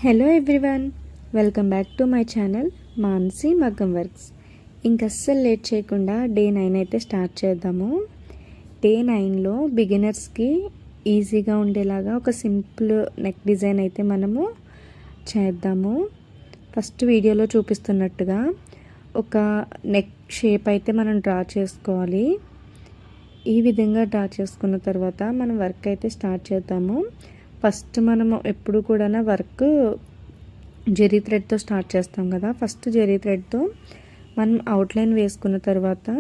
Hello everyone, welcome back to my channel Mansi మగ్గం works. ఇంక అస్సలు లేట్ చేయకుండా డే 9 అయితే స్టార్ట్ చేద్దాము. డే 9లో బిగినర్స్కి ఈజీగా ఉండేలాగా ఒక సింపుల్ నెక్ డిజైన్ అయితే మనము చేద్దాము. ఫస్ట్ వీడియోలో చూపిస్తున్నట్టుగా ఒక నెక్ షేప్ అయితే మనం డ్రా చేసుకోవాలి. ఈ విధంగా డ్రా చేసుకున్న తర్వాత మనం వర్క్ అయితే స్టార్ట్ చేద్దాము. ఫస్ట్ మనము ఎప్పుడు కూడా వర్క్ జెరీ థ్రెడ్తో స్టార్ట్ చేస్తాం కదా. ఫస్ట్ జెరీ థ్రెడ్తో మనం అవుట్లైన్ వేసుకున్న తర్వాత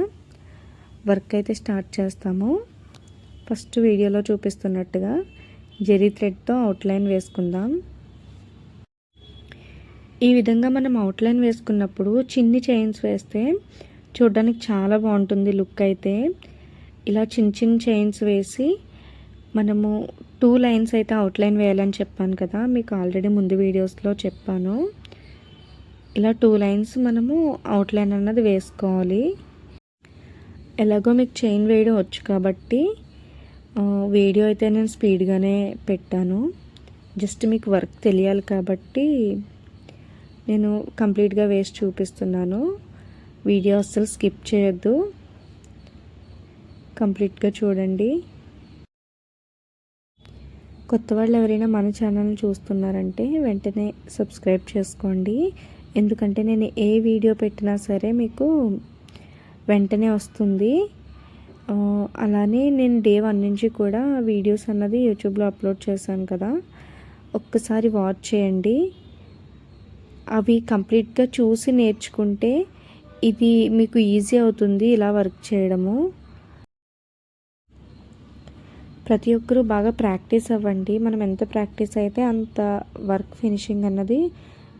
వర్క్ అయితే స్టార్ట్ చేస్తాము. ఫస్ట్ వీడియోలో చూపిస్తున్నట్టుగా జెరీ థ్రెడ్తో అవుట్లైన్ వేసుకుందాం. ఈ విధంగా మనం అవుట్లైన్ వేసుకున్నప్పుడు చిన్ని చైన్స్ వేస్తే చూడడానికి చాలా బాగుంటుంది లుక్ అయితే. ఇలా చిన్న చిన్న చైన్స్ వేసి మనము 2 లైన్స్ అయితే అవుట్లైన్ వేయాలని చెప్పాను కదా, మీకు ఆల్రెడీ ముందు వీడియోస్లో చెప్పాను. ఇలా 2 లైన్స్ మనము అవుట్లైన్ అన్నది వేసుకోవాలి. ఎలాగో మీకు చైన్ వేయడం వచ్చు కాబట్టి వీడియో అయితే నేను స్పీడ్గానే పెట్టాను. జస్ట్ మీకు వర్క్ తెలియాలి కాబట్టి నేను కంప్లీట్గా వేసి చూపిస్తున్నాను. వీడియో అస్సలు స్కిప్ చేయొద్దు, కంప్లీట్గా చూడండి. కొత్త వాళ్ళు ఎవరైనా మన ఛానల్ని చూస్తున్నారంటే వెంటనే సబ్స్క్రైబ్ చేసుకోండి. ఎందుకంటే నేను ఏ వీడియో పెట్టినా సరే మీకు వెంటనే వస్తుంది. అలానే నేను డే 1 నుంచి కూడా వీడియోస్ అన్నది యూట్యూబ్లో అప్లోడ్ చేశాను కదా, ఒక్కసారి వాచ్ చేయండి. అవి కంప్లీట్గా చూసి నేర్చుకుంటే ఇది మీకు ఈజీ అవుతుంది ఇలా వర్క్ చేయడము. ప్రతి ఒక్కరూ బాగా ప్రాక్టీస్ అవ్వండి. మనం ఎంత ప్రాక్టీస్ అయితే అంత వర్క్ ఫినిషింగ్ అన్నది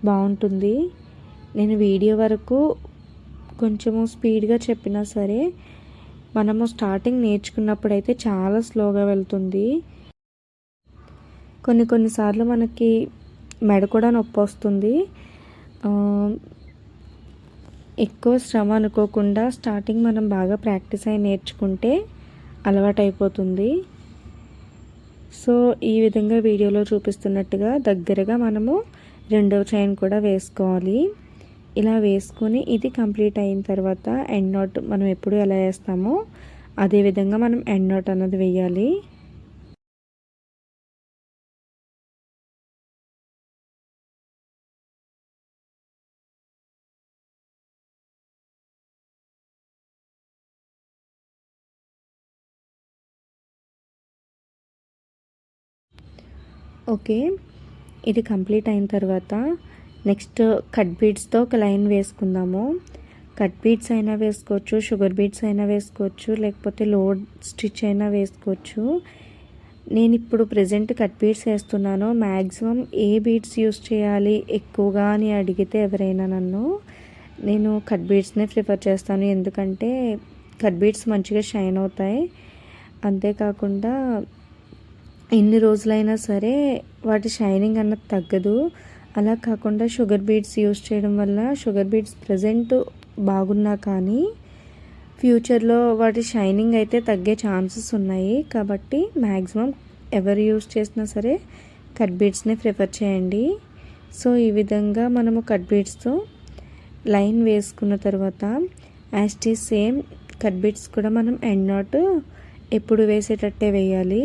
బాగుంటుంది. నేను వీడియో వరకు కొంచెము స్పీడ్గా చెప్పినా సరే మనము స్టార్టింగ్ నేర్చుకున్నప్పుడు అయితే చాలా స్లోగా వెళ్తుంది. కొన్నిసార్లు మనకి మెడ కూడా నొప్పి వస్తుంది. ఎక్కువ శ్రమ అనుకోకుండా స్టార్టింగ్ మనం బాగా ప్రాక్టీస్ అయి నేర్చుకుంటే అలవాటు అయిపోతుంది. సో ఈ విధంగా వీడియోలో చూపిస్తున్నట్టుగా దగ్గరగా మనము రెండవ చైన్ కూడా వేసుకోవాలి. ఇలా వేసుకొని ఇది కంప్లీట్ అయిన తర్వాత ఎండ్ నాట్ మనం ఎప్పుడు ఎలా వేస్తామో అదే విధంగా మనం ఎండ్ నాట్ అన్నది వేయాలి. ఓకే, ఇది కంప్లీట్ అయిన తర్వాత నెక్స్ట్ కట్ బీడ్స్తో ఒక లైన్ వేసుకుందాము. కట్ బీడ్స్ అయినా వేసుకోవచ్చు, షుగర్ బీడ్స్ అయినా వేసుకోవచ్చు, లేకపోతే లోడ్ స్టిచ్ అయినా వేసుకోవచ్చు. నేను ఇప్పుడు ప్రజెంట్ కట్ బీడ్స్ వేస్తున్నాను. మ్యాక్సిమం ఏ బీడ్స్ యూస్ చేయాలి ఎక్కువగా అని అడిగితే ఎవరైనా నన్ను, నేను కట్ బీడ్స్నే ప్రిఫర్ చేస్తాను. ఎందుకంటే కట్ బీడ్స్ మంచిగా షైన్ అవుతాయి. అంతేకాకుండా ఎన్ని రోజులైనా సరే వాటి షైనింగ్ అన్నది తగ్గదు. అలా కాకుండా షుగర్ బీడ్స్ యూస్ చేయడం వల్ల షుగర్ బీడ్స్ ప్రజెంట్ బాగున్నా కానీ ఫ్యూచర్లో వాటి షైనింగ్ అయితే తగ్గే ఛాన్సెస్ ఉన్నాయి. కాబట్టి మ్యాక్సిమం ఎవరు యూస్ చేసినా సరే కట్ బీడ్స్నే ప్రిఫర్ చేయండి. సో ఈ విధంగా మనము కట్ బీడ్స్తో లైన్ వేసుకున్న తర్వాత as it is same cut beads కూడా మనం ఎండ్ నాట్ ఎప్పుడు వేసేటట్టే వేయాలి.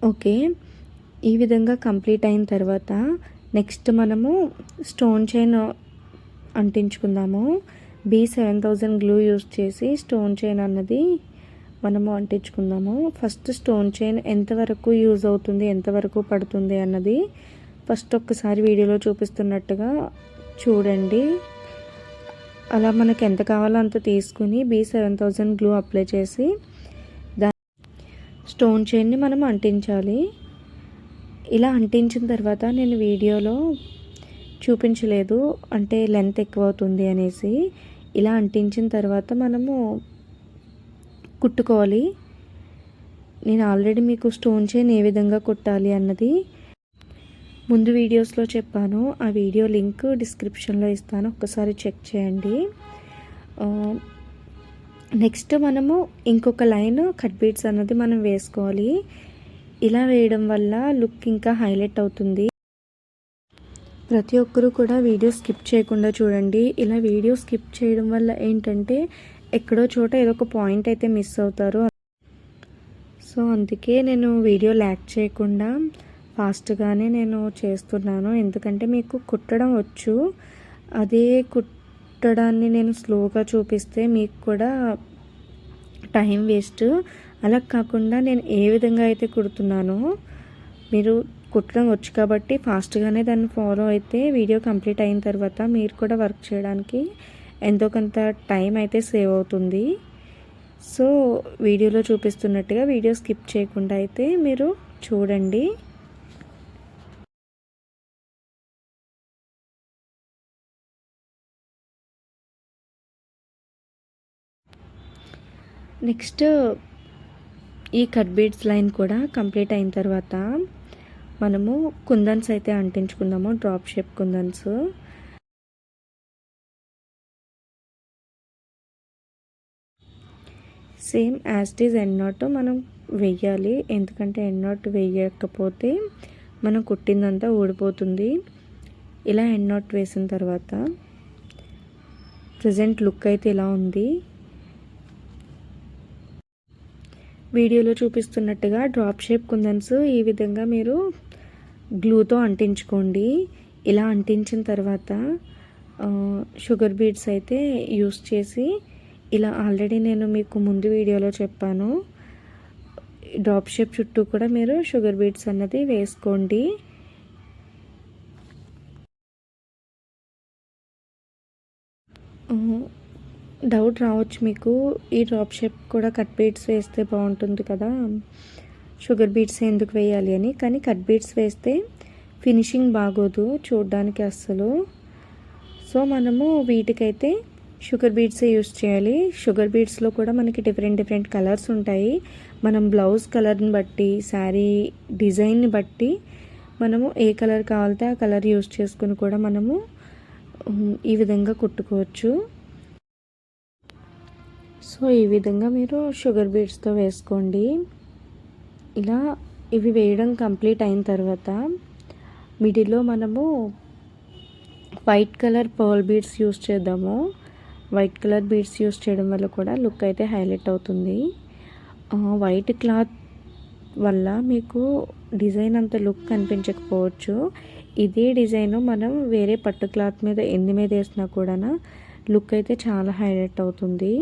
ఓకే, ఈ విధంగా కంప్లీట్ అయిన తర్వాత నెక్స్ట్ మనము స్టోన్ చైన్ అంటించుకుందాము. B7000 గ్లూ యూస్ చేసి స్టోన్ చైన్ అన్నది మనము అంటించుకుందాము. ఫస్ట్ స్టోన్ చైన్ ఎంతవరకు యూజ్ అవుతుంది, ఎంతవరకు పడుతుంది అన్నది ఫస్ట్ ఒక్కసారి వీడియోలో చూపిస్తున్నట్టుగా చూడండి. అలా మనకు ఎంత కావాలో అంత తీసుకుని B7000 గ్లూ అప్లై చేసి స్టోన్ చైన్ని మనం అంటించాలి. ఇలా అంటించిన తర్వాత నేను వీడియోలో చూపించలేదు, అంటే లెంత్ ఎక్కువ అవుతుంది అనేసి. ఇలా అంటించిన తర్వాత మనము కుట్టుకోవాలి. నేను ఆల్రెడీ మీకు స్టోన్ చైన్ ఏ విధంగా కుట్టాలి అన్నది ముందు వీడియోస్లో చెప్పాను. ఆ వీడియో లింక్ డిస్క్రిప్షన్లో ఇస్తాను, ఒక్కసారి చెక్ చేయండి. నెక్స్ట్ మనము ఇంకొక లైన్ కట్ బీడ్స్ అన్నది మనం వేసుకోవాలి. ఇలా వేయడం వల్ల లుక్ ఇంకా హైలైట్ అవుతుంది. ప్రతి ఒక్కరూ కూడా వీడియో స్కిప్ చేయకుండా చూడండి. ఇలా వీడియో స్కిప్ చేయడం వల్ల ఏంటంటే ఎక్కడో చోట ఏదో ఒక పాయింట్ అయితే మిస్ అవుతారు. సో అందుకే నేను వీడియో ల్యాగ్ చేయకుండా ఫాస్ట్గానే నేను చేస్తున్నాను. ఎందుకంటే మీకు కుట్టడం వచ్చు, అదే కుట్టడాన్ని నేను స్లోగా చూపిస్తే మీకు కూడా టైం వేస్ట్. అలా కాకుండా నేను ఏ విధంగా అయితే కుడుతున్నానో మీరు కుట్టడం వచ్చు కాబట్టి ఫాస్ట్గానే దాన్ని ఫాలో అయితే వీడియో కంప్లీట్ అయిన తర్వాత మీరు కూడా వర్క్ చేయడానికి ఎంతో కొంత టైం అయితే సేవ్ అవుతుంది. సో వీడియోలో చూపిస్తున్నట్టుగా వీడియో స్కిప్ చేయకుండా అయితే మీరు చూడండి. నెక్స్ట్ ఈ కట్ బీడ్స్ లైన్ కూడా కంప్లీట్ అయిన తర్వాత మనము కుందన్స్ అయితే అంటించుకుందాము, డ్రాప్ షేప్ కుందన్స్. Same as it is end knot మనం వెయ్యాలి, ఎందుకంటే ఎండ్ నాట్ వేయకపోతే మనం కుట్టిందంతా ఊడిపోతుంది. ఇలా ఎండ్ నాట్ వేసిన తర్వాత ప్రజెంట్ లుక్ అయితే ఇలా ఉంది. వీడియోలో చూపిస్తున్నట్టుగా డ్రాప్ షేప్ కుందన్స్ ఈ విధంగా మీరు గ్లూతో అంటించుకోండి. ఇలా అంటించిన తర్వాత షుగర్ బీడ్స్ అయితే యూస్ చేసి ఇలా ఆల్రెడీ నేను మీకు ముందు వీడియోలో చెప్పాను, డ్రాప్ షేప్ చుట్టూ కూడా మీరు షుగర్ బీడ్స్ అన్నది వేసుకోండి. డౌట్ రావచ్చు మీకు, ఈ డ్రాప్ షేప్ కూడా కట్ బీడ్స్ వేస్తే బాగుంటుంది కదా, షుగర్ బీడ్స్ ఎందుకు వేయాలి అని. కానీ కట్ బీడ్స్ వేస్తే ఫినిషింగ్ బాగోదు చూడడానికి అస్సలు. సో మనము వీటికైతే షుగర్ బీడ్సే యూస్ చేయాలి. షుగర్ బీడ్స్లో కూడా మనకి డిఫరెంట్ కలర్స్ ఉంటాయి. మనం బ్లౌజ్ కలర్ని బట్టి, శారీ డిజైన్ని బట్టి మనము ఏ కలర్ కావాలితే ఆ కలర్ యూస్ చేసుకుని కూడా మనము ఈ విధంగా కుట్టుకోవచ్చు. సో ఈ విధంగా మీరు షుగర్ బీడ్స్తో వేసుకోండి. ఇలా ఇవి వేయడం కంప్లీట్ అయిన తర్వాత మిడిల్లో మనము white colour pearl beads use చేద్దాము. వైట్ కలర్ బీడ్స్ యూస్ చేయడం వల్ల కూడా లుక్ అయితే హైలైట్ అవుతుంది. వైట్ క్లాత్ వల్ల మీకు డిజైన్ అంత లుక్ కనిపించకపోవచ్చు. ఇదే డిజైన్ మనం వేరే పట్టు క్లాత్ మీద ఎందు మీద వేసినా కూడా లుక్ అయితే చాలా హైలైట్ అవుతుంది.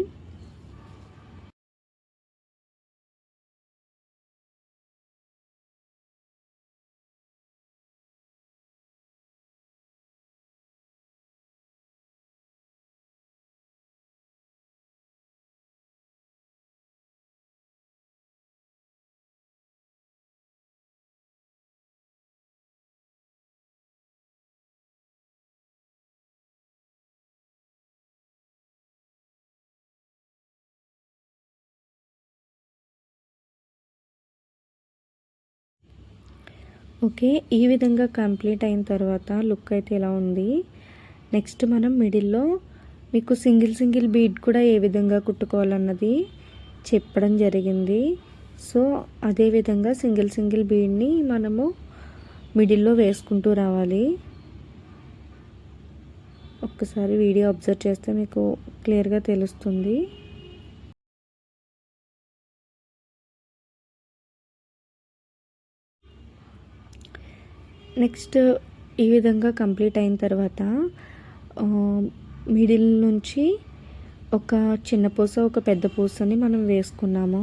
ఓకే, ఈ విధంగా కంప్లీట్ అయిన తర్వాత లుక్ అయితే ఇలా ఉంది. నెక్స్ట్ మనం మిడిల్లో మీకు సింగిల్ బీడ్ కూడా ఏ విధంగా కుట్టుకోవాలన్నది చెప్పడం జరిగింది. సో అదే విధంగా సింగిల్ బీడ్ని మనము మిడిల్లో వేసుకుంటూ రావాలి. ఒక్కసారి వీడియో అబ్జర్వ్ చేస్తే మీకు క్లియర్గా తెలుస్తుంది. నెక్స్ట్ ఈ విధంగా కంప్లీట్ అయిన తర్వాత మిడిల్ నుంచి ఒక చిన్న పూస, ఒక పెద్ద పూసని మనం వేసుకున్నాము.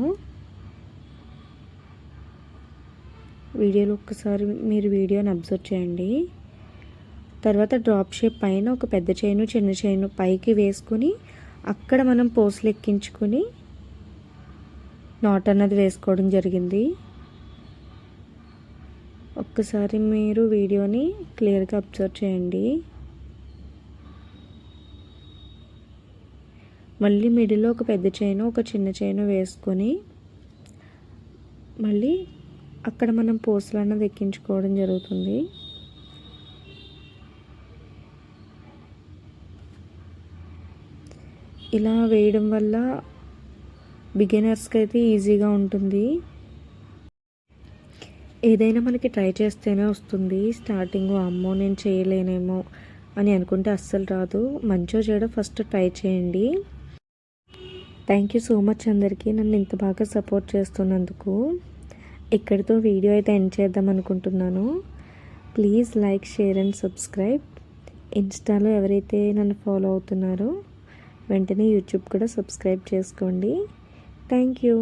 వీడియోలో ఒక్కసారి మీరు వీడియోని అబ్జర్వ్ చేయండి. తర్వాత డ్రాప్ షేప్ పైన ఒక పెద్ద చైను, చిన్న చైను పైకి వేసుకుని అక్కడ మనం పూసలు ఎక్కించుకొని నాట్ అన్నది వేసుకోవడం జరిగింది. ఒక్కసారి మీరు వీడియోని క్లియర్గా అబ్జర్వ్ చేయండి. మళ్ళీ మిడిల్లో ఒక పెద్ద చైను, ఒక చిన్న చైను వేసుకొని మళ్ళీ అక్కడ మనం పూసలు అన్నది ఎక్కించుకోవడం జరుగుతుంది. ఇలా వేయడం వల్ల బిగినర్స్కి అయితే ఈజీగా ఉంటుంది. ఏదైనా మనకి ట్రై చేస్తేనే వస్తుంది. స్టార్టింగ్ అమ్మో నేను చేయలేనేమో అని అనుకుంటే అస్సలు రాదు. మంచో చెడో ఫస్ట్ ట్రై చేయండి. థ్యాంక్ యూ సో మచ్ అందరికీ నన్ను ఇంత బాగా సపోర్ట్ చేస్తున్నందుకు. ఇక్కడితో వీడియో అయితే ఎండ్ చేద్దాం అనుకుంటున్నాను. Please like, share and subscribe. ఇన్స్టాలో ఎవరైతే నన్ను ఫాలో అవుతున్నారో వెంటనే యూట్యూబ్ కూడా సబ్స్క్రైబ్ చేసుకోండి. Thank you.